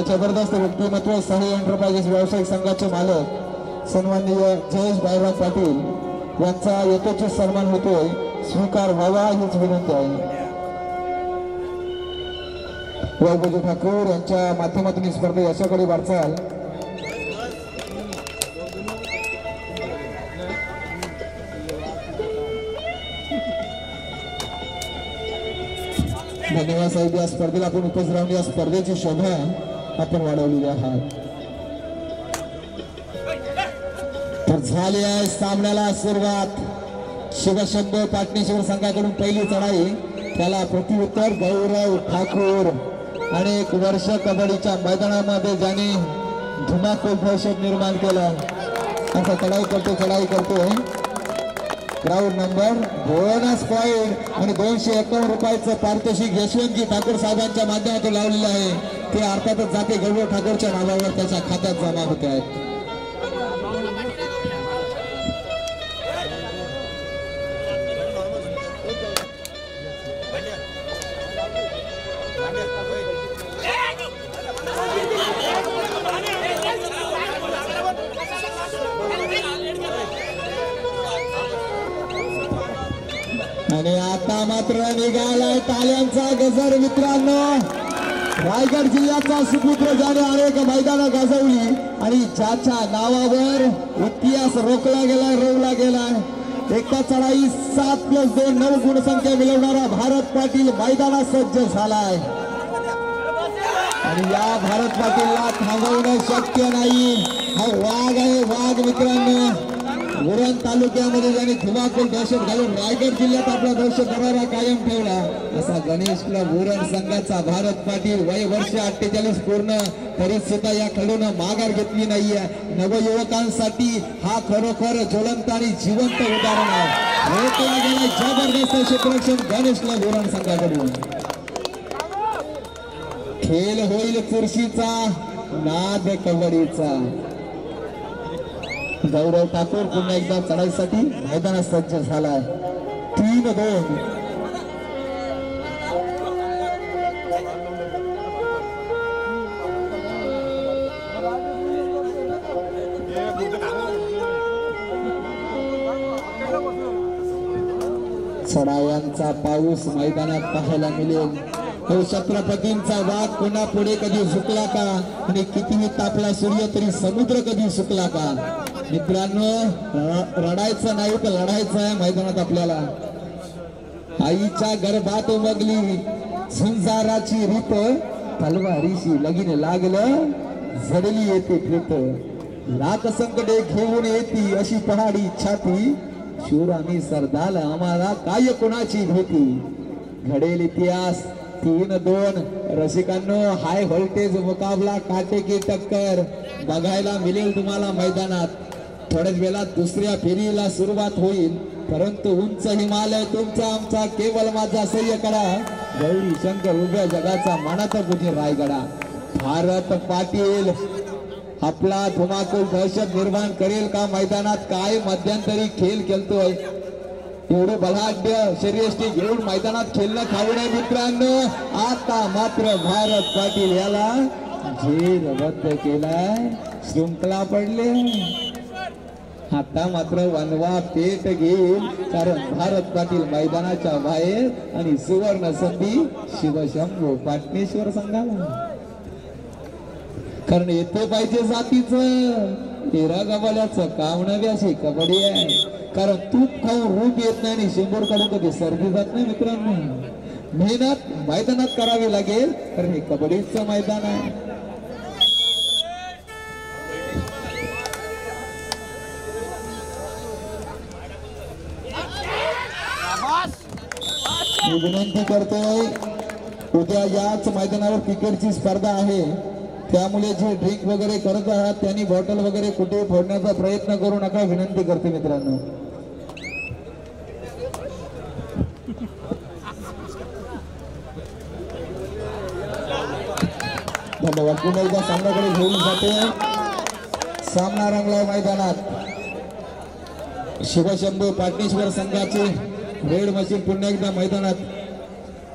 जबरदस्त व्यक्तिमत्व साई एंटरप्राइजेस व्यावसायिक संघाचे मालक सन्माननीय जयेश भाईराव पाटील यांचा यथोचित सन्मान होतोय, स्वीकार व्हावा हीच विनंती आहे। वैभवजी ठाकूर यांच्या माध्यमातून स्पर्धे यशाकडे वाटचाल। धन्यवाद साहेब, या स्पर्धेला आपण उपस्थित राहून या स्पर्धेची शोभा आपण वाढवलेली आहात। तर झाली आहे सामन्याला सुरुवात। शिवशंभू पाटणेश्वर संघाकडून पहिली चढाई, त्याला प्रत्युत्तर गौरव ठाकूर। अनेक वर्ष कबड्डीच्या मैदानामध्ये ज्याने धुमाकूळ दहशत निर्माण केला, आता चढाई करतोय। ग्राउंड नंबर बोनस पॉइंट आणि 251 रुपयाचं पारितोषिक यशवंतजी ठाकूर साहेबांच्या माध्यमातून लावलेलं आहे, ते अर्थातच जाते गौरव ठाकूरच्या नावावर त्याच्या खात्यात जमा होते आहेत। आणि आता मात्र निघालाय टाळ्यांचा गजर मित्रांनो। रायगड जिल्ह्याचा सुपुत्र ज्याने अनेक मैदानं गाजवली आणि ज्याच्या नावावर इतिहास रोवला गेलाय, एका चढाई 7+2 9 गुणसंख्या मिळवणारा भारत पाटील मैदानात सज्ज झालाय। आणि या भारत पाटीलला थांबवणं शक्य नाही। हा वाघ आहे, वाघ मित्रांनो। उरण तालुक्यामध्ये ज्याने धुमाकूळ दहशत घालून रायगड जिल्ह्यात आपला दहशतगडाला कायम ठेवला, असा गणेश क्लब उरण संघाचा भारत पाटील। वय वर्ष 48 पूर्ण, तरी सुद्धा या खेळून माघार घेतली नाहीये। नवयुवकांसाठी हा खरोखर ज्वलंत आणि जिवंत उदाहरण आहे। जबरदस्त क्षेत्ररक्षण गणेश क्लब उरण संघाकडून। खेळ होईल चुरशीचा, नाद कबड्डीचा। गौरव ठाकूर पुन्हा एकदा चढाईसाठी मैदानात सज्ज झालाय। 3-2 चढायांचा पाऊस मैदानात पाहायला मिळेल। तो छत्रपतींचा वाघ पुन्हा पुढे कधी झुकला का, आणि कितीही तापला सूर्य तरी समुद्र कधी सुकला का। मित्रांनो, रडायचं नाही तर लढायचं आहे मैदानात आपल्याला। आईच्या गर्भात उमगली झुंजाराची रीत, तलवारीशी लगीन लागलं झडली येते प्रीत। लाख संकटे घेऊन येती अशी पहाडी छाती, शूर आणि सरदार आम्हाला काय कोणाची भीती। घडेल इतिहास 3-2। रसिकांनो, हाय व्होल्टेज मुकाबला, काटेकी टक्कर बघायला मिळेल तुम्हाला मैदानात। थोड्याच वेळात दुसऱ्या फेरीला सुरुवात होईल, परंतु उंच हिमालय तुमचा आमचा केवळ माझा सह्य करा। गौरी शंकर उभ्या जगाचा मानात बुधी रायगडा। भारत पाटील आपला धुमाकूळ दहशत निर्माण करेल का मैदानात? काय मध्यंतरी खेळ खेळतोय, एवढं बलाढ्य शरीरयष्टी घेऊन मैदानात खेळणं खाऊ नये मित्रांनो। आता मात्र भारत पाटील याला झेरबद्ध केलाय, शृंखला पडले। आता मात्र वनवा पेट घेईल, कारण भारत पाटील मैदानाच्या बाहेर आणि सुवर्ण संधी शिवशंभू पाटणेश्वर संघाला। कारण येथे पाहिजे जातीचं, तेरा गबाल्याचं काम नव्हे अशी कबड्डी आहे। कारण तूप खाऊन रूप येत नाही आणि शंभर कडून कधी सर्दी जात नाही मित्रांनो। मेहनत मैदानात करावी लागेल, कारण हे कबड्डीचं मैदान आहे। मी विनंती करतोय, उद्या याच मैदानावर क्रिकेटची स्पर्धा आहे, त्यामुळे जे ड्रिंक वगैरे करत आहात त्यांनी बॉटल वगैरे कुठे फोडण्याचा प्रयत्न करू नका, विनंती करते मित्रांनो। धन्यवाद। पुन्हा एकदा सामन्याकडे घेऊन जाते। सामना रंगलाय मैदानात। शिवशंभू पाटणेश्वर संघाचे रेड मशीन पुन्हा एकदा मैदानात।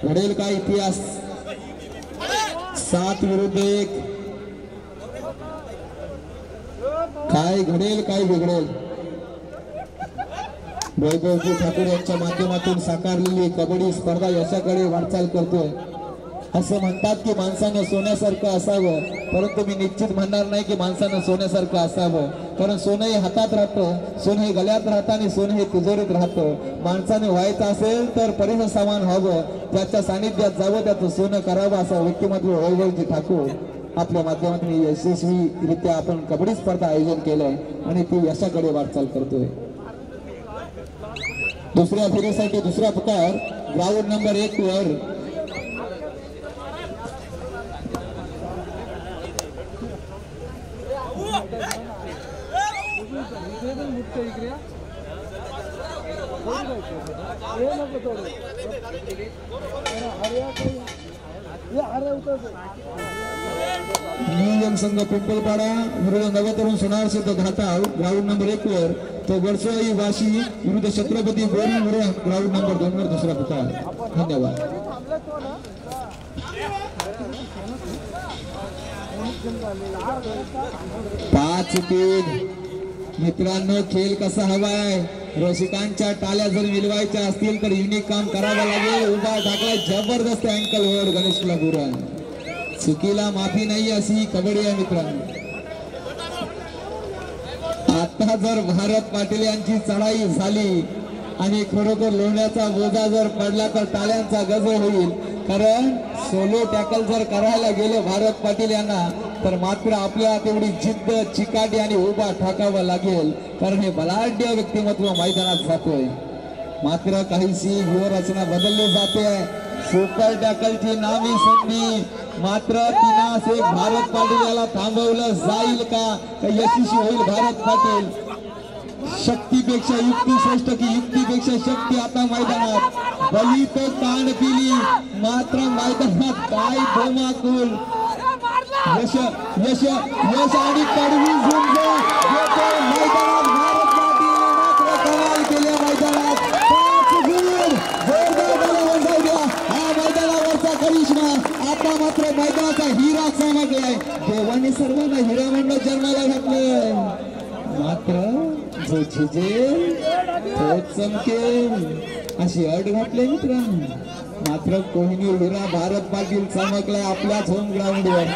घडेल का इतिहास? 7 विरुद्ध 1. काय घडेल काय बिघडेल. वैभवजी ठाकूर यांच्या माध्यमातून साकारलेली कबड्डी स्पर्धा यशाकडे वाटचाल करतोय. असं म्हणतात की माणसानं सोन्यासारखं असावं, परंतु मी निश्चित म्हणणार नाही की माणसानं सोन्यासारखं असावं, कारण सोनं हे हातात राहतं, सोनं हे गळ्यात राहतं आणि सोनं हे तिजोरीत राहतं. माणसाने व्हायचं असेल तर परिसर सामान व्हावं, त्याच्या सानिध्यात जावं, त्याचं सोनं करावं, असं व्यक्तिमत्व वैभवजी ठाकूर आपल्या माध्यमातून यशस्वीरित्या आपण कबड्डी स्पर्धा आयोजन केलंय आणि ती यशाकडे वाटचाल करतोय. दुसऱ्या फेरीसाठी दुसरा पुकार ग्राउंड नंबर 1 वर नियोजन संघ पिंपळपाडा विरुद्ध नवतरुण सोनार सिद्ध घाटाव ग्राउंड नंबर 1 वर, तो वर्षाई वाशी विरुद्ध छत्रपती बोरी ग्राउंड नंबर 2 वर दुसरा पुकार. धन्यवाद. पाच 3. मित्रांनो, खेळ कसा हवाय, रसिकांच्या टाळ्या जर मिळवायच्या असतील तर युनिक काम करावं लागेल. उभा टाकलाय जबरदस्त अँकल वर गणेशला बुरण, चुकीला माफी नाही अशी कबड्डी आहे मित्रांनो. आता जर भारत पाटील यांची चढाई झाली आणि खरोखर लोण्याचा बोजा जर पडला तर टाळ्यांचा गजर होईल, कारण सोलो टॅकल जर करायला गेले भारत पाटील यांना तर मात्र आपल्याला तेवढी जिद्द, चिकाटी आणि उभा ठाकावा लागेल, कारण हे बलाढ्य व्यक्तिमत्व मैदानात जातोय. मात्र काहीशी व्यूहरचना बदलली जाते. सुपर टॅकलची नामी संधी, मात्र तिनास एक भारत पाटील याला थांबवलं जाईल का, यशस्वी होईल भारत पाटील. शक्तीपेक्षा युक्ती श्रेष्ठ की युक्तीपेक्षा शक्ती आता मैदानात. बली तो कान पिली, मात्र मैदानात काय धमाकूल. यश यश यश आणि कडवी झुंज मैदानात. भारत पाटील मात्र कमाल केल्या मैदानात. 5 गुण जोरदार जाऊ द्या. हा मैदानावरचा करिश्मा आता मात्र मैदानाचा हिरा चमकलाय. देवाने सर्वांना हिरा म्हणून जन्माला घातलंय, मात्र जो झिजेल तो चमकेल अशी अट घातली मित्रांनो. मात्र कोहिनूर हिरा भारत पाटील चमकलाय आपल्याच होम ग्राउंडवर.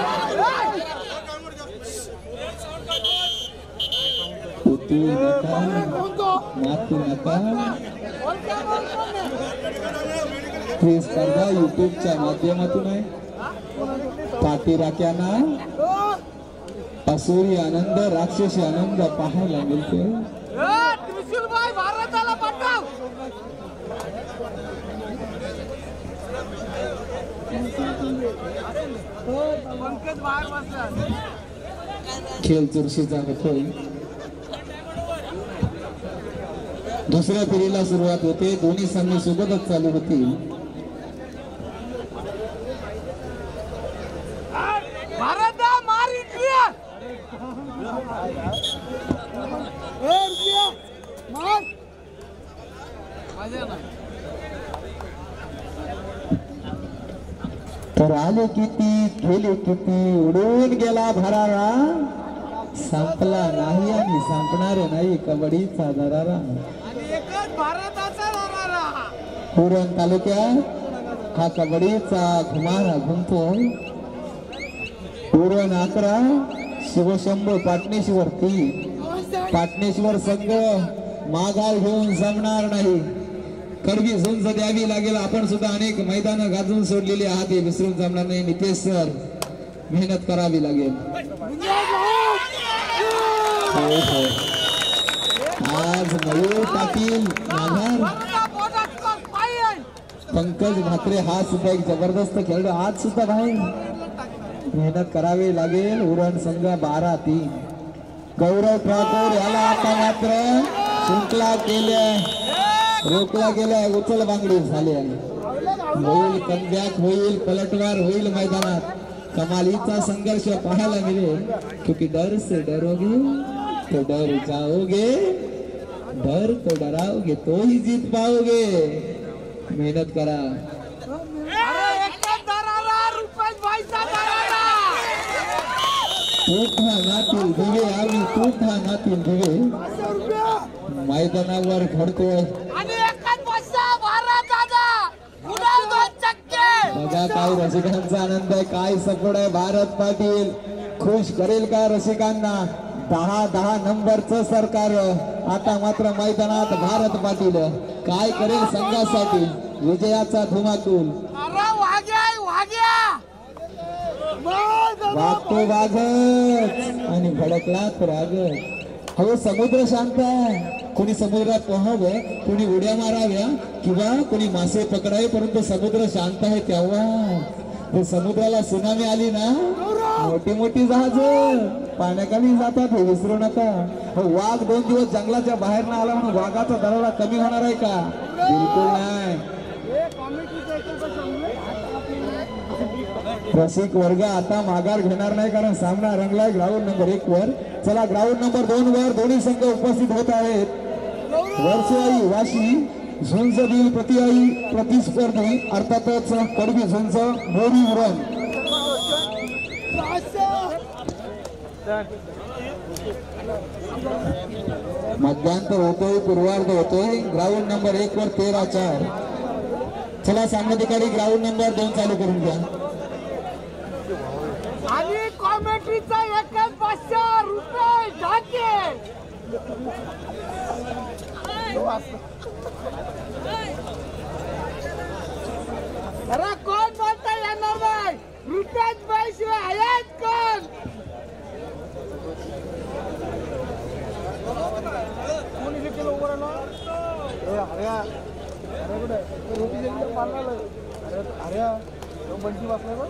मातू नका. ही स्पर्धा युट्यूबच्या माध्यमातून आहे. पाठीराख्यांना असुरी आनंद, राक्षसी आनंद पाहायला मिळते. खेळ चुरशीचा होतोय. दुसऱ्या फेरीला सुरुवात होते. दोन्ही संघ सोबतच चालू होतील. तर आले किती, गेले किती, उडून गेला भरारा, संपला नाही आणि संपणार नाही कबड्डीचा दरारा. पुरण तालुक्यात हा कबड्डीचा घुमारा घुमतोय. पुरण 11, शिवशंभू पाटणेश्वर 3. पाटणेश्वर संघ माघार घेऊन जमणार नाही, कडवी झुंज द्यावी लागेल. आपण सुद्धा अनेक मैदान गाजून सोडलेली आहात, हे विसरून जमणार नाही. नितेश सर, मेहनत करावी लागेल. आज मयूर पाटील माघार, पंकज म्हात्रे हा सुद्धा एक जबरदस्त खेळाडू आज सुद्धा बाहेर. मेहनत करावी लागेल. उरण संघ 12-3. गौरव ठाकूर याला आता मात्र शृंखला केल्या, रोखला गेल्या. उचल बांगडी झाली होईल, कमबॅक होईल, पलटवार होईल मैदानात. कमालीचा संघर्ष पाहायला मिळेल, क्योंकि डर से डरोगे तो डर जाओगे, डर तो डराओगे तो ही जीत पाओगे. मेहनत करा. तुफानातील दिवे आम्ही तुफानातील दिवे मैदानावर घडतोय बघा काय रसिकांचा आनंद आहे, काय सपोर्ट आहे. भारत पाटील खुश करेल का रसिकांना? 10 नंबरचं सरकार आता मात्र मैदानात. भारत पाटील काय करेल संघासाठी? विजयाचा धुमाकूल वागतो वागत आणि भडकला रागत. हो समुद्र शांत आहे. कोणी समुद्रात पोहावं, कोणी उड्या माराव्या किंवा कोणी मासे पकडावे, परंतु समुद्र शांत आहे. तेव्हा समुद्राला सुनामी आली ना, मोठी मोठी जहाज पाण्याखाली जातात हे विसरू नका. वाघ 2 दिवस जंगलाच्या बाहेर ना आला म्हणून वाघाचा दरवाजा कमी होणार आहे का? बिलकुल नाही. रसिक वर्ग आता माघार घेणार नाही, कारण सामना रंगलाय ग्राउंड नंबर 1 वर. चला ग्राउंड नंबर 2 वर दोन्ही संघ उपस्थित होत आहेत. वर्षाई वाशी झुंजतील प्रतिस्पर्धी अर्थातच कडवी झुंज मोरी उरण. मध्यांतर होतोय, पूर्वार्ध होतोय. ग्राउंड नंबर 1 वर 13-4. चला सामनाधिकारी ग्राउंड नंबर 2 चालू करून घ्या. आणि कॉमेंट्रीचा 500 रुपये ढाके. अरे कोण बोलता येणार नाही? रुपयात पैसे आहेत कोण? कोणी किलो उभं राहिलं? अरे कुठे रोटी जेवण पाळणार? अरे बंटी वाचलाय बघ.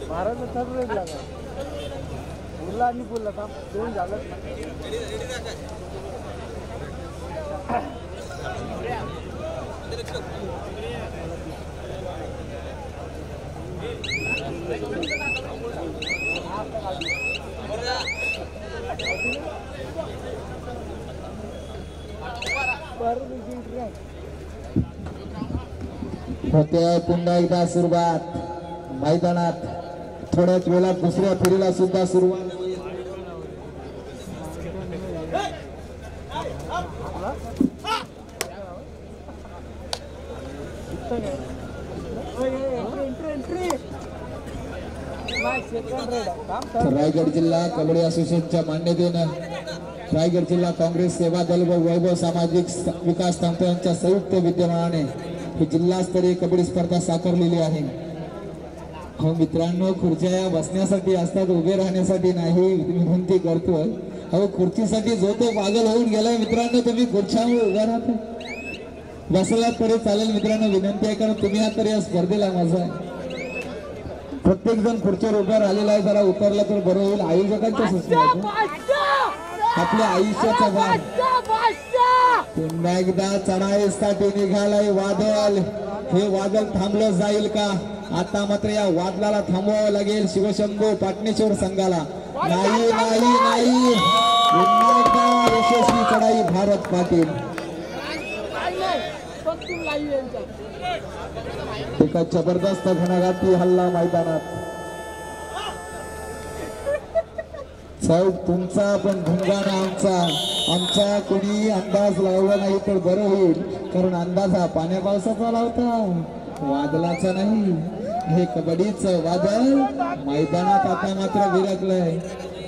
महाराज रेट लागा बोलला आणि बोलला का दोन झालं. होते पुन्हा एकदा सुरुवात मैदानात. थोड्याच वेळात दुसऱ्या फेरीला सुद्धा सुरुवात. रायगड जिल्हा कबड्डी असोसिएशनच्या मान्यतेनं रायगड जिल्हा काँग्रेस सेवा दल व वैभव सामाजिक विकास संस्था यांच्या संयुक्त विद्यमानाने ही जिल्हास्तरीय कबड्डी स्पर्धा साकारलेली आहे. हो मित्रांनो, खुर्च्या बसण्यासाठी असतात, उभे राहण्यासाठी नाही. विनंती करतोय, अहो खुर्चीसाठी जो तो पागल होऊन गेलाय मित्रांनो. तुम्ही खुर्च्यावर उभा राहता, बसलात तरी चालेल मित्रांनो. विनंती आहे, कारण तुम्ही हा तरी या स्पर्धेला माझा प्रत्येक जण खुर्चीवर उभा राहिलेला आहे. जरा उतरला तर बरं होईल. आयोजकांच्या सूचना आपल्या आयुष्याचा भाग पुन्हा एकदा चढाईसाठी निघालाय वादळ. हे वादळ थांबलं जाईल का? आता मात्र या वादळाला थांबवावं लागेल शिवशंभू पाटणेश्वर संघाला. नाही नाही नाही, पुन्हा एकदा यशस्वी चढाई भारत पाटील. एका जबरदस्त घणाघाती हल्ला मैदानात. साहेब तुमचा पण धिंगाणा आमचा कोणी अंदाज लावला नाही तर बरं होईल, कारण अंदाज हा पाण्या पावसाचा लावता, वादळाचा नाही. हे कबड्डीचं वादळ मैदानात आता मात्र विरकलंय.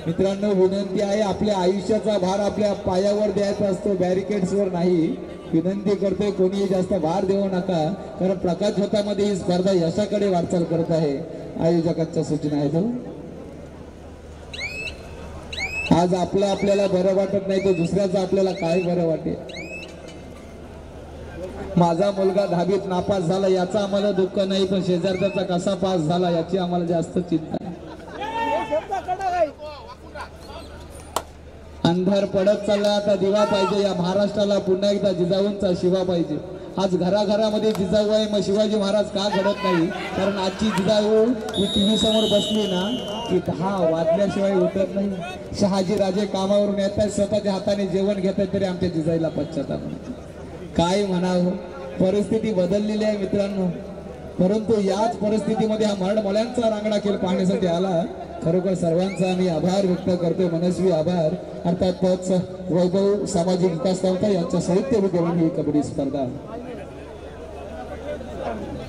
मित्रांनो, विनंती आहे, आपल्या आयुष्याचा भार आपल्या पायावर द्यायचा असतो, बॅरिकेड्सवर नाही. विनंती करतोय कोणीही जास्त भार देऊ नका, कारण प्रकाश होतामध्ये ही स्पर्धा यशाकडे वाटचाल करत आहे. आयोजकांच्या सूचना आहेत. आज आपल्याला बरं वाटत नाही तर दुसऱ्याचं आपल्याला काय बरं वाटेल. माझा मुलगा 10वीत नापास झाला याचा आम्हाला दुःख नाही, पण शेजारचा कसा पास झाला याची आम्हाला जास्त चिंता आहे. अंधार पडत चालला, आता दिवा पाहिजे. या महाराष्ट्राला पुन्हा एकदा जिजाऊंचा शिवा पाहिजे. आज घराघरामध्ये जिजाऊ आहे, मग शिवाजी महाराज का घडत नाही? कारण आजची जिजाऊ ही टीव्ही समोर बसली ना की 10 वाजल्याशिवाय उठत नाही. शहाजी राजे कामावरून येतात, स्वतःच्या हाताने जेवण घेतात, तरी आमच्या जिजाईला पश्चाताप नाही. काय म्हणावं, परिस्थिती बदललेली आहे मित्रांनो. परंतु याच परिस्थितीमध्ये हा मराठमोळ्यांचा रांगडा खेळ पाहण्यासाठी आला. खरोखर सर्वांचा आम्ही आभार व्यक्त करतो, मनस्वी आभार. अर्थातच वैभव सामाजिक विकास संस्था यांच्या साहित्य विद्यमान ही कबड्डी स्पर्धा.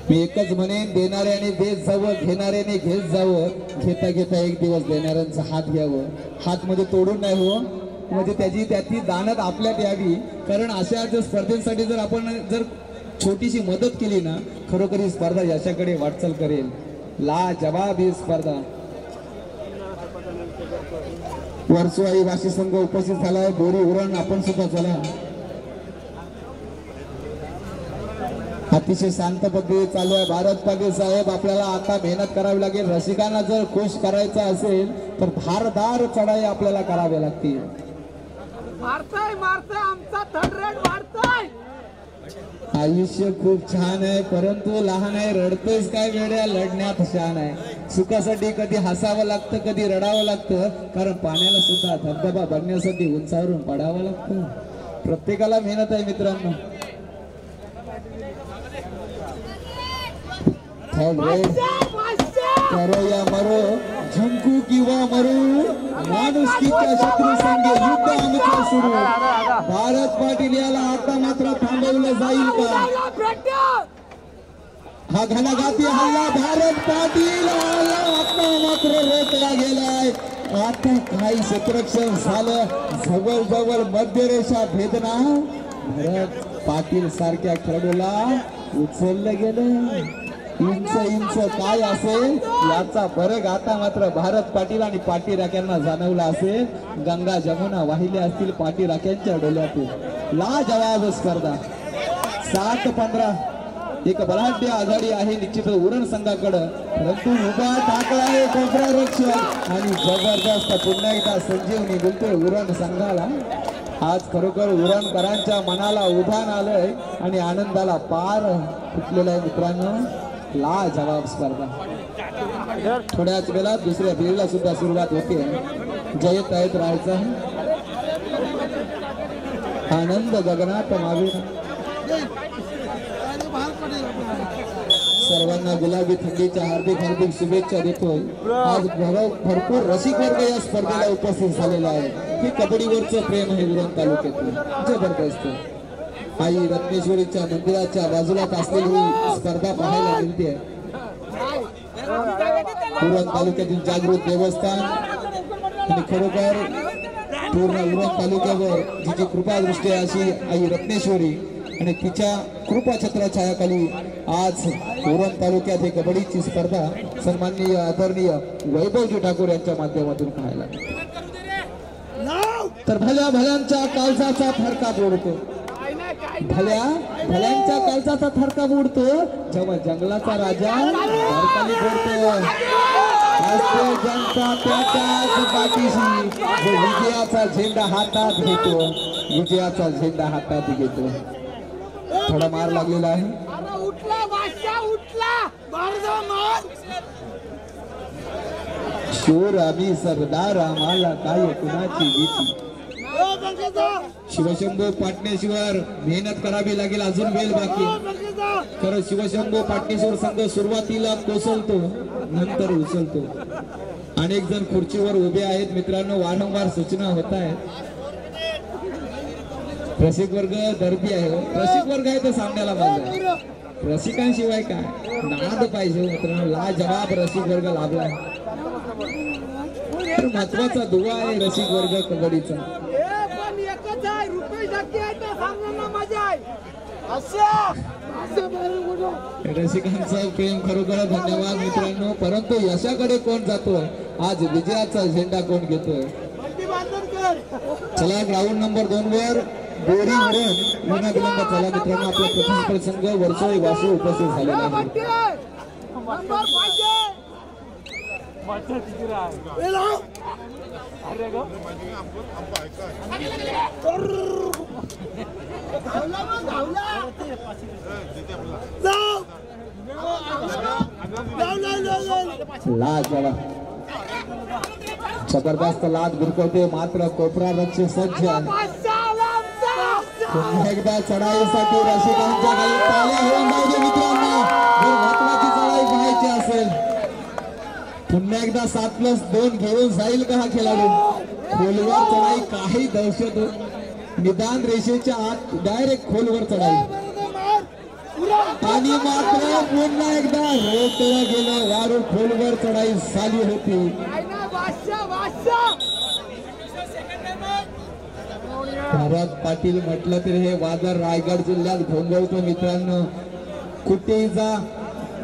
मी एकच म्हणेन, देणाऱ्याने देत जावं, घेणाऱ्याने घेत जावं. घेता घेता एक दिवस देणाऱ्यांचा हात घ्यावं. हात मध्ये तोडून नाही हो, म्हणजे त्याची दानत आपल्यात यावी. कारण अशा जर स्पर्धेसाठी जर आपण छोटीशी मदत केली ना, खरोखर ही स्पर्धा यशाकडे वाटचाल करेल. लाजवाब ही स्पर्धा. वर्सोवाई वाशी संघ उपस्थित झालाय. बोरी उरण आपण सुद्धा चला. अतिशय शांत पद्धती चालू आहे. भारत पाटील साहेब, आपल्याला आता मेहनत करावी लागेल. रसिकांना जर खुश करायचं असेल तर धारदार चढाई आपल्याला करावी लागतील. आयुष्य खूप छान आहे, परंतु लहान आहे. रडतोयस काय वेड्या, लढण्यात शान आहे. सुखासाठी कधी हसावं लागतं, कधी रडावं लागतं, कारण पाण्याला सुद्धा धबधबा बनण्यासाठी उंचावरून पडावं लागतं. प्रत्येकाला मेहनत आहे मित्रांनो. करो या मरो, जिंकू किंवा मरू, माणुसकीच्या शत्रू संघ युद्ध आमचं सुरू. भारत पाटील याला आता मात्र थांबवलं जाईल का? हा घणाघाती हल्ला भारत पाटील आता मात्र रोखला गेलाय. आता काही क्षेत्ररक्षण झालं, जवळजवळ मध्यरेषा भेदना. भारत पाटील सारख्या खेळाडूला उचललं गेलं. इंच काय असेल याचा फरक आता मात्र भारत पाटील आणि पाटी राख्यांना जाणवला असेल. गंगा जमुना वाहिल्या असतील पाटी राख्यांच्या डोल्यातून. लाजवाब स्पर्धा. 7-15 एक बलाढ्य आघाडी आहे निश्चित उरण संघाकडं, परंतु उभा टाकला आहे कोपरा रक्षक आणि जबरदस्त पुन्हा एकदा संजीवनी बोलतोय उरण संघाला. आज खरोखर उरणकरांच्या मनाला उधाण आलंय आणि आनंदाला पार फुटलेला आहे मित्रांनो. लाजवाब स्पर्धा. थोड्याच वेळात दुसऱ्या फेरीला सुद्धा सुरुवात होते. जयत आहेत राहायचा. आनंद गगनात मावे. सर्वांना गुलाबी थंडीच्या हार्दिक शुभेच्छा देतोय. आज भरपूर रसिक वर्ग या स्पर्धेला उपस्थित झालेला आहे. हे कबड्डीवरचं प्रेम आहे उरण तालुक्यातलं, जबरदस्त. आई रत्नेश्वरीच्या मंदिराच्या बाजूलाच असलेली ही स्पर्धा पाहायला मिळते. उरण तालुक्यातील जागृत देवस्थान आणि खरोखर पूर्ण उरण तालुक्यावर जिची कृपादृष्टी अशी आई रत्नेश्वरी आणि तिच्या कृपाछत्र छायाखाली आज उरण तालुक्यात ही कबड्डीची स्पर्धा सन्माननीय आदरणीय वैभवजी ठाकूर यांच्या माध्यमातून पाहायला मिळते. तर भल्यांच्या काळजाचा थरकाप उडतो. भल्यांच्या काळजाचा थरकाप उडतो जेव्हा जंगलाचा राजा हरताली फोडतो. जनता त्याच्याच पाठीशी जो विजयाचा झेंडा हातात घेतो, विजयाचा झेंडा हातात घेतो. थोडा मार लागलेला आहे. शूर आम्ही सरदार, आम्हाला काय कुणाची भीती. शिवशंभू पाटणेश्वर मेहनत करावी लागेल, अजून वेळ बाकी. खरं शिवशंभू पाटणेश्वर संघ सुरुवातीला कोसळतो, नंतर उचलतो. अनेक जण खुर्चीवर उभे आहेत मित्रांनो, वारंवार सूचना होत आहेत. रसिक वर्ग दर्दी आहे, रसिक वर्ग आहे तर सामन्याला माझा रसिकांशिवाय काय नाद पाहिजे मित्रांनो. लाजवाब रसिक वर्ग लाभला. तर महत्वाचा दुवा आहे रसिक वर्ग कबड्डीचा. रसिकांचं प्रेम खरोखर धन्यवाद मित्रांनो. परंतु यशाकडे कोण जातोय, आज विजयाचा झेंडा कोण घेतोय. चला ग्राउंड नंबर 2 वर बोरी वरून विना विलंब चला मित्रांनो, आपला प्रतिस्पर्धी संघ वर्षोळी वाशी उपस्थित झालेला आहे. जबरदस्त लाद गुरकवते, मात्र कोपरा रक्षक सज्ज. पुन्हा एकदा चढाईसाठी रसिकांच्या खाली ताल्या होऊन जाऊ दे मित्रांनो. जर महत्वाची चढाई पाहायची असेल, पुन्हा एकदा 7+2 घेऊन जाईल का हा खेळाडू. खोलवर चढाई, काही दहशत निदान रेषेच्या आत डायरेक्ट खोलवर चढाई आणि मात्र पुन्हा एकदा रोखलं गेलं. वारू खोलवर चढाई झाली होती. भारत पाटील म्हटलं तरी हे वादळ रायगड जिल्ह्यात घोंगवतो मित्रांनो. कुठेही जा,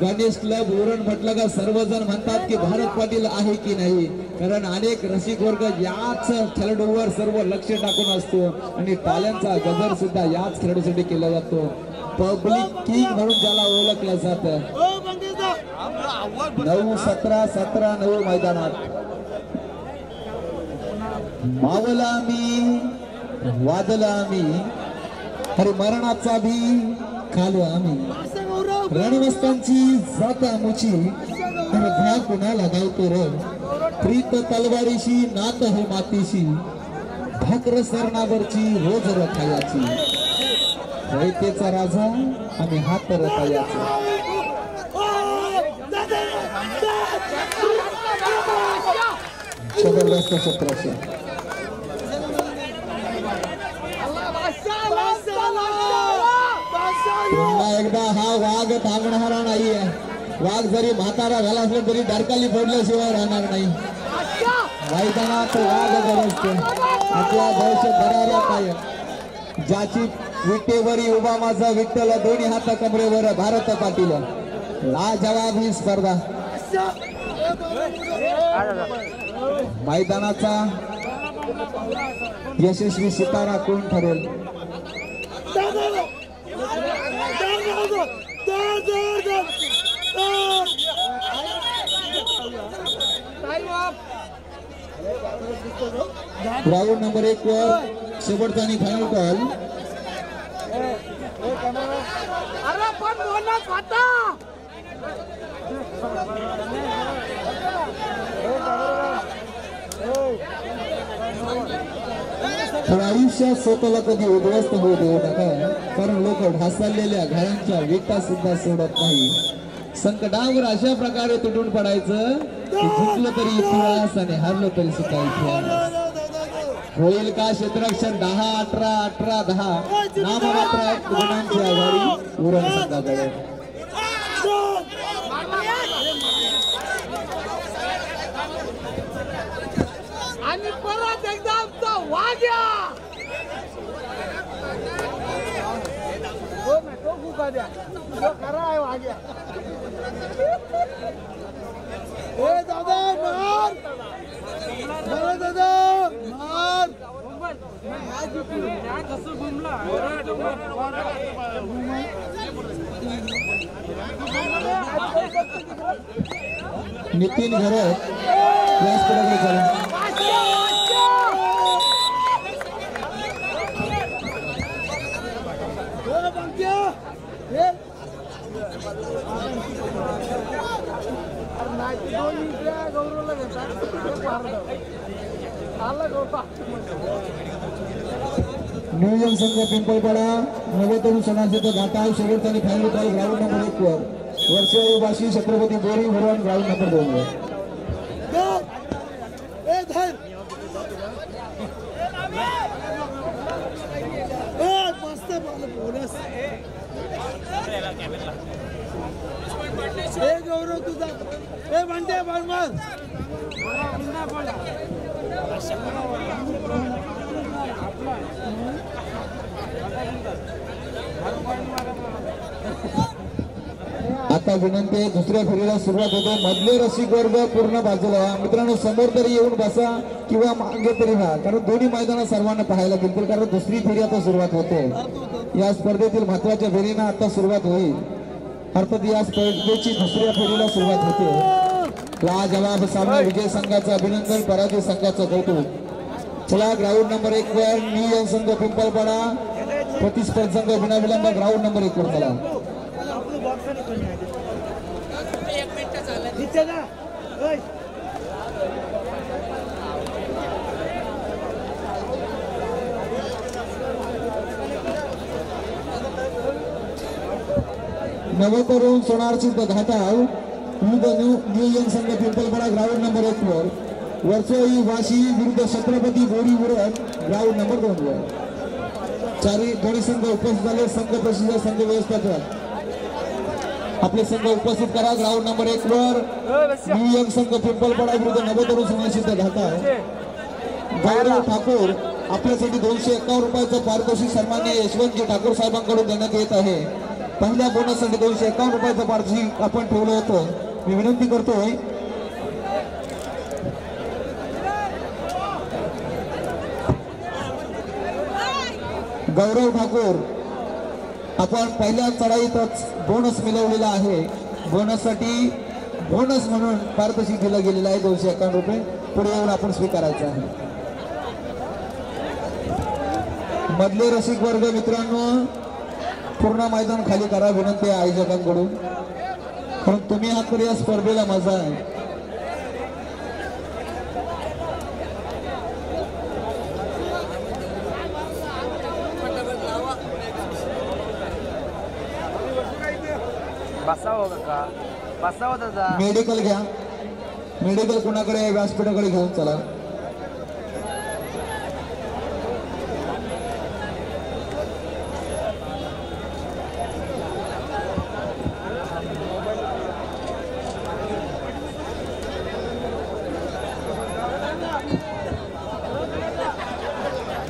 गणेश क्लब उरण म्हटलं का सर्वजण म्हणतात की भारत पाटील आहे की नाही. कारण अनेक रसिक वर्ग याच खेळाडूवर सर्व लक्ष टाकून असतो आणि टाळ्यांचा गजर सुद्धा याच खेळाडूसाठी केला जातो. पब्लिक किंग म्हणून ज्याला ओळखलं जातं. 9-17 17-9 मैदानात मावला मी वादला आम्ही, हरी मरणाचा भी खालो आम्ही. रणवस्तांची जात आमुची भ्या कुणाला गावतो रे. प्रीत तलवारीशी नात हे मातीशी, भाकर सरणावरची रोज रखायाची. रयतेचा राजा आणि हात रखायाचा. जबरदस्त क्षेत्राचे पुन्हा एकदा हा वाघ थांबणारा नाहीये. वाघ जरी म्हातारा झाला असला तरी डरकाली फोडल्याशिवाय राहणार नाही. मैदानात वाघ गरजतो. आपल्या दहशत भरायला काय, ज्याची विटेवरी उभा माझा विठ्ठल, दोन्ही हात कमरेवर भारत पाटील. लाजवाब ही स्पर्धा. मैदानाचा यशस्वी सितारा कोण ठरेल. ग्राउंड नंबर 1 वर शेवटचा आणि फायनल कॉल. आयुष्यात स्वतःला कधी उद्ध्वस्त होऊ देऊ नका, कारण लोक ढासळलेल्या घरांच्या विटा सुद्धा सोडत नाही. संकटावर अशा प्रकारे तुटून पडायचं की जिंकलं तरी इतिहास आणि हारलं तरी सुद्धा इतिहास. होईल का क्षेत्ररक्षण 10-18-18-10 नाममात्र गुणांची आघाडी उरण संघाकडे. आणि परत एकदा आमचा वाग्या तो फुका द्या, तो खरा आहे वाग्या. ए दादा मार, मार दादा मार. कसं घुमला नितीन घरत व्यासपीठाकडे चला. नियोजन संघ पिंपळपाडा नवतरुण सणाचे घाटा शेवटचा आणि फायनल कॉल ग्राउंड नंबर 1 वर. वर्षावाशी छत्रपती बोरी भरवान ग्राउंड नंबर 2 वर. ए बंटे बॉल मार आता विनंती आहे, दुसऱ्या फेरीला सुरुवात होते. मधले रसिक वर्ग पूर्ण बाजूला या. मित्रांनो समोर तरी येऊन बसा किंवा मागे तरी राहा, कारण दोन्ही मैदान सर्वांना पाहायला मिळतील. कारण दुसरी फेरी आता सुरुवात होते. या स्पर्धेतील महत्वाच्या फेरीना आता सुरुवात होईल. अर्थात या स्पर्धेची दुसऱ्या फेरीला सुरुवात होते. लाजवाब सामना, विजय संघाचं अभिनंदन, पराजय संघाचं कौतुक. चला ग्राउंड नंबर 1 वर नियम संघ पिंपळपाडा, प्रतिस्पर्धी संघ विनाविलंब ग्राउंड नंबर 1 वर. चला नवतरुण सोनारची घाटाव नियोजन संघ पिंपळपाडा ग्राउंड नंबर 1 वर. वर्सोई वाशी विरुद्ध छत्रपती बोरी उरण ग्राउंड नंबर 2 वर. चारी दोन्ही संघ उपस्थित झाले. संघ प्रसिद्ध संघ व्यवस्थापक आपले संघ उपस्थित करा. ग्राउंड नंबर 1 वर नियोजन संघ पिंपळपाडा विरुद्ध नवतरुण सोनारची घाटाव. गौरव ठाकूर आपल्यासाठी 251 रुपयाचं पारितोषिक सन्मान्य यशवंतजी ठाकूर साहेबांकडून देण्यात येत आहे. पहिल्या बोनससाठी 251 रुपयाचं पारितोषिक आपण ठेवलं होतं. मी विनंती करतोय गौरव ठाकूर, आपण पहिल्या चढाईतच बोनस मिळवलेला आहे. बोनससाठी बोनस म्हणून पारितोषिक दिलं गेलेलं आहे 251 रुपये. पुढे येऊन आपण स्वीकारायचं आहे. मधले रसिक वर्ग मित्रांनो पूर्ण मैदान खाली करा, विनंती आहे आयोजकांकडून, कारण तुम्ही आहात तर या स्पर्धेला मजा आहे. मेडिकल घ्या, मेडिकल कोणाकडे व्यासपीठाकडे घेऊन चला.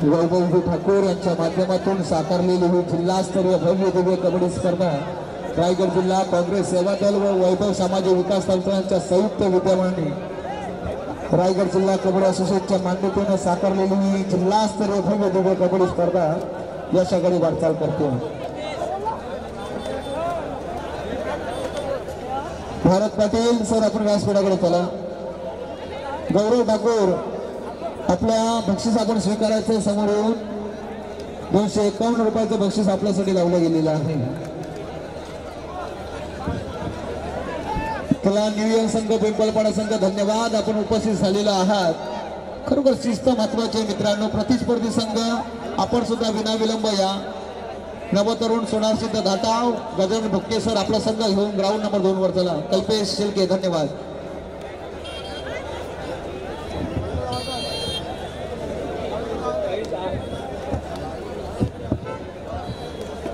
वैभवजी ठाकूर यांच्या माध्यमातून साकारलेली ही जिल्हास्तरीय भव्य दिव्य कबड्डी स्पर्धा रायगड जिल्हा काँग्रेस सेवा दल व वैभव सामाजिक विकास संस्थांच्या संयुक्त विद्यमाने रायगड जिल्हा कबड्डी असोसिएशनच्या मान्यतेने साकारलेली ही जिल्हास्तरीय भव्य दिव्य कबड्डी स्पर्धा यशाकडे वाटचाल करते. भारत पाटील सर आपण व्यासपीठाकडे चला. गौरव ठाकूर आपल्या बक्षीस आपण स्वीकारायचं. समोर येऊन 251 रुपयाचं बक्षीस आपल्यासाठी लावलं गेलेलं आहे. तुला नियोजन संघ पिंपळपाडा संघ धन्यवाद, आपण उपस्थित झालेला आहात. खरोखर शिस्त महत्वाची आहे मित्रांनो. प्रतिस्पर्धी संघ आपण सुद्धा विनाविलंब या. नवतरुण सोनार सिद्ध घाटाव गजानन भुक्के सर आपला संघ घेऊन ग्राउंड नंबर 2 वर चला. कल्पेश शिल्के धन्यवाद.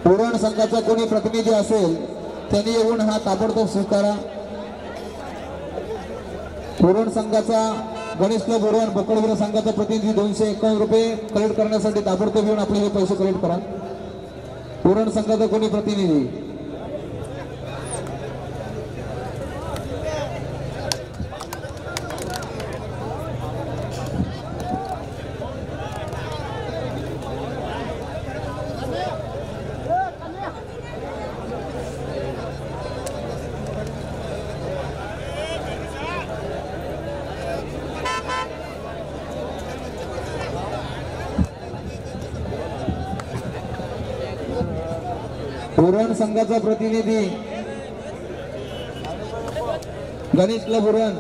उरण संघाचा कोणी प्रतिनिधी असेल त्यांनी येऊन हा ताबडतोब स्वीकारा. उरण संघाचा गणेश क्लब उरण बकडवीर संघाचा प्रतिनिधी 251 रुपये कलेक्ट करण्यासाठी ताबडतोब येऊन आपले हे पैसे कलेक्ट करा. उरण संघाचा कोणी प्रतिनिधी उरण संघाचा प्रतिनिधी Ganesh club Uran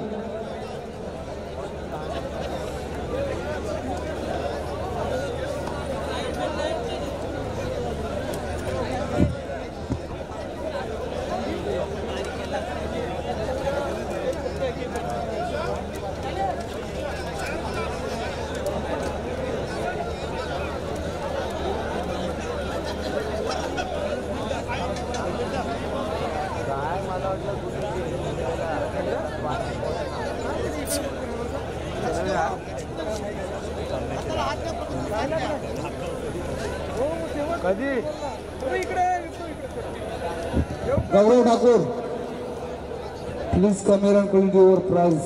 Gaurav Thakur please come here and claim your prize.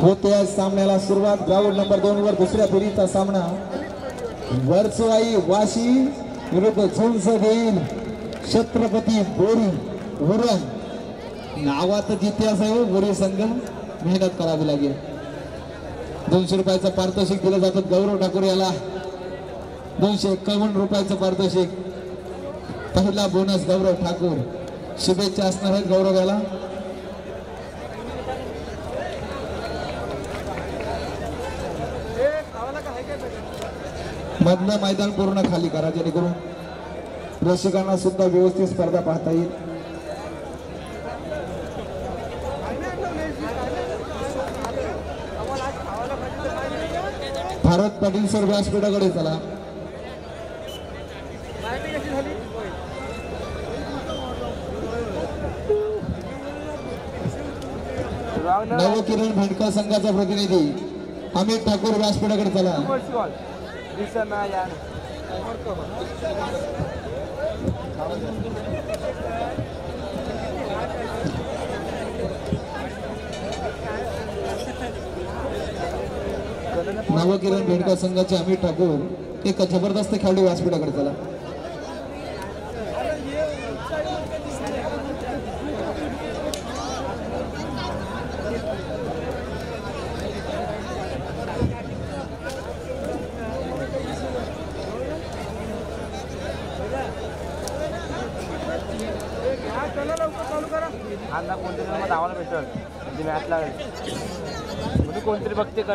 होते या सामन्याला सुरुवात. ग्राउंड नंबर 2 वर दुसऱ्या फेरीचा सामना वरसोई वाशी विरुद्ध झुंज घेईल छत्रपती बोरी उरण. नावात इतिहास आहे हो बोरी संघ. मेहनत करावी लागेल. 200 रुपयाचं पारितोषिक दिलं जातं गौरव ठाकूर याला. 251 रुपयाचं पारितोषिक. पहिला बोनस गौरव ठाकूर. शुभेच्छा असणार आहेत गौरव याला. मधलं मैदान पूर्ण खाली करा जेणेकरून रसिकांना सुद्धा व्यवस्थित स्पर्धा पाहता येईल. भारत पाटील सर व्यासपीठाकडे चला. नवकिरण भेंडका संघाचा प्रतिनिधी अमित ठाकूर व्यासपीठाकडे चला. नवकिरण भेंडका संघाचे अमित ठाकूर एक जबरदस्त खेळाडू व्यासपीठाकडे चला.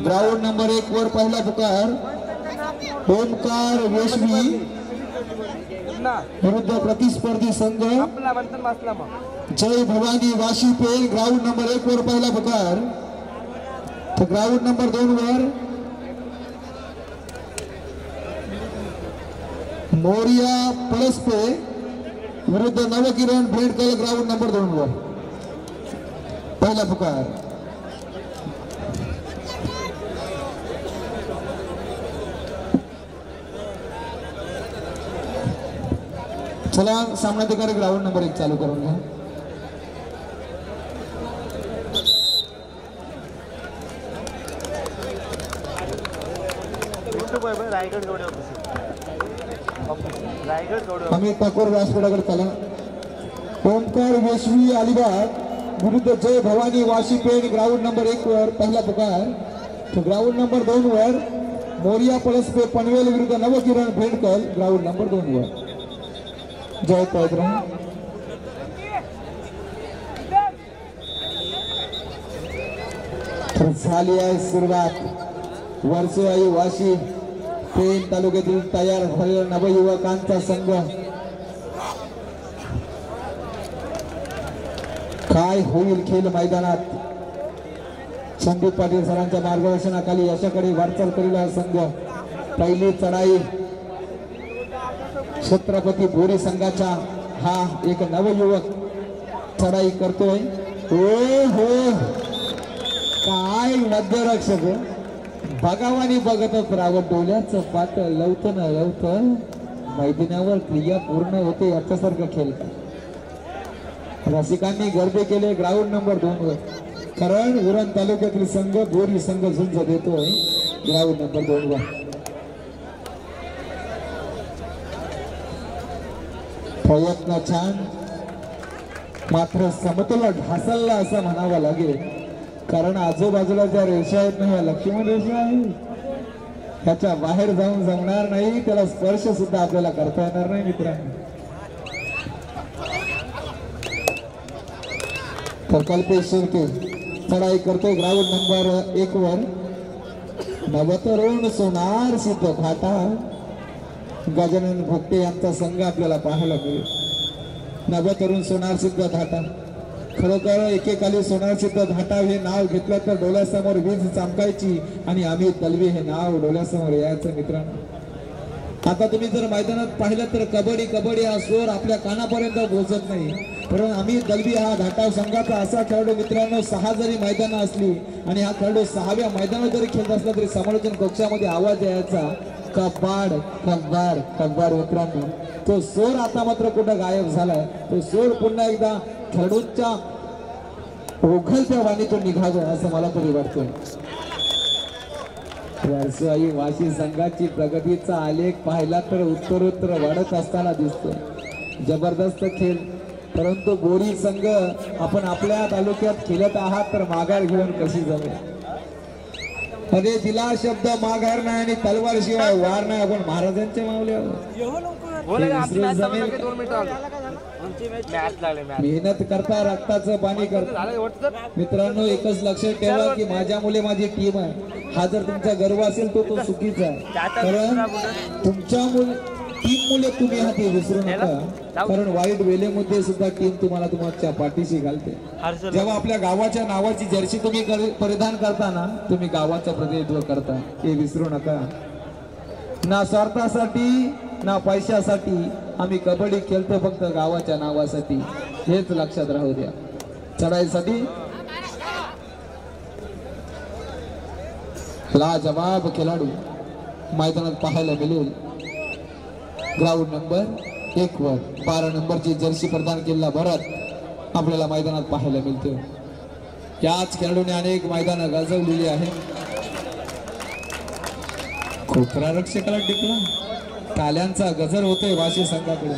ग्राउंड नंबर 1 वर पहिला पुकार ओमकार वेशवी विरुद्ध प्रतिस्पर्धी संघ जय भवानी वाशी पेल. ग्राउंड नंबर 1 वर पहिला पुकार. तर ग्राउंड नंबर 2 वर मोरिया पळसपे विरुद्ध नवकिरण भेंडकर. ग्राउंड नंबर 2 वर पहिला पुकार. चला सामनाधिकारी ग्राउंड नंबर 1 चालू करून घ्या. अमित ठाकूर व्यासपीठाकडे चला. ओमकार वेशवी अलिबाग विरुद्ध जय भवानी वाशी पेठ. ग्राउंड नंबर 1 वर पहिला पुकार. तो ग्राउंड नंबर 2 वर मोरिया पळसपे पनवेल विरुद्ध नवकिरण भेंडकर. ग्राउंड नंबर 2 वर जय पैदरा. झाली आहे सुरुवात. वरसोई वाशी पेण तालुक्यातील तयार झालेल्या नवयुवकांचा संघ. काय होईल खेळ मैदानात. संदीप पाटील सरांच्या मार्गदर्शनाखाली यशाकडे वाटचाल करील संघ. पहिली चढाई छत्रपती बोरी संघाचा हा एक नवयुवक चढाई करतोय. हो काय मध्यरक्षक भगवानी बघतच रावत. डोल्याचं पात लवतं न लवतं मैदानावर क्रिया पूर्ण होते याच्यासारखं खेळ. रसिकांनी गर्दी केले ग्राउंड नंबर 2 वर. कारण उरण तालुक्यातील संघ बोरी संघ झुंज देतोय ग्राउंड नंबर 2 वर. प्रयत्न छान मात्र समतोल ढासळला असं म्हणावं लागेल. कारण आजूबाजूला ज्या रेषा आहेत ना ह्या लक्ष्मण रेषा आहे. ह्याच्या बाहेर जाऊन जमणार नाही. त्याला स्पर्श सुद्धा आपल्याला करता येणार नाही मित्रांनो. तर कल्पेश शिर्के चढाई करतोय ग्राउंड नंबर 1 वर. नवतरुण सोनार सिद्ध घाटा गजानन भोगटे यांचा संघ आपल्याला पाहायला मिळेल. नवतरुण सोनार सिद्ध घाटा. खरोखर एकेकाली सोनार सिद्ध घाटा हे नाव घेतलं तर डोळ्यासमोर वीज चमकायची आणि आम्ही दलवी हे नाव डोळ्यासमोर यायचं मित्रांनो. आता तुम्ही जर मैदानात पाहिलं तर कबड्डी कबड्डी हा स्वर आपल्या कानापर्यंत पोहोचत नाही. परंतु आम्ही दलवी हा घाटाव संघाचा असा खेळाडू मित्रांनो 6 जरी मैदानं असली आणि हा खेळाडू 6व्या मैदानात जरी खेळत असला तरी समालोचन कक्षामध्ये आवाज यायचा कबाड कबाड कबाड मित्रांनो, तो सोर आता मात्र कुठं गायब झालाय. तो सोर पुन्हा एकदा खेळाडूंच्या ओघलत्या वाणीतून निघावं असं मला तरी वाटतंय. वर्षाई वाशी संघाची प्रगतीचा आलेख पाहिला तर उत्तरोत्तर वाढत असताना दिसतो. जबरदस्त खेळ, परंतु बोरी संघ आपण आपल्या तालुक्यात खेळत आहात तर माघार घेऊन कशी जमेल. मध्ये दिला शब्द माघार नाही आणि तलवार शिवाय वार नाही. आपण महाराजांच्या मावल्यावर मेहनत करता रक्ताचं पाणी करता. मित्रांनो एकच लक्षात ठेवा की माझ्या मुले माझी टीम आहे. हा जर तुमचा गर्व असेल तो सुकीचा आहे. कारण तुमच्या टीम मुले तुम्ही हा ते विसरू नका. कारण वाईट वेळेमध्ये सुद्धा टीम तुम्हाला तुमच्या पाठीशी घालते. जेव्हा आपल्या गावाच्या नावाची जर्सी तुम्ही परिधान करताना तुम्ही गावाचं प्रतिनिधित्व करता हे विसरू नका. ना स्वार्थासाठी ना पैशासाठी आम्ही कबड्डी खेळतो, फक्त गावाच्या नावासाठी. हेच लक्षात राहू द्या. चढाईसाठी लाजवाब खेळाडू मैदानात पाहायला मिळेल. ग्राउंड नंबर 1 वर 12 नंबरची जर्सी प्रदान केलेला भरत आपल्याला मैदानात पाहायला मिळतो. याच खेळाडूने अनेक मैदानं गाजवलेली आहे. खोकरा रक्षकाला टिकला, टाल्यांचा गजर होतोय वाशी संघाकडे.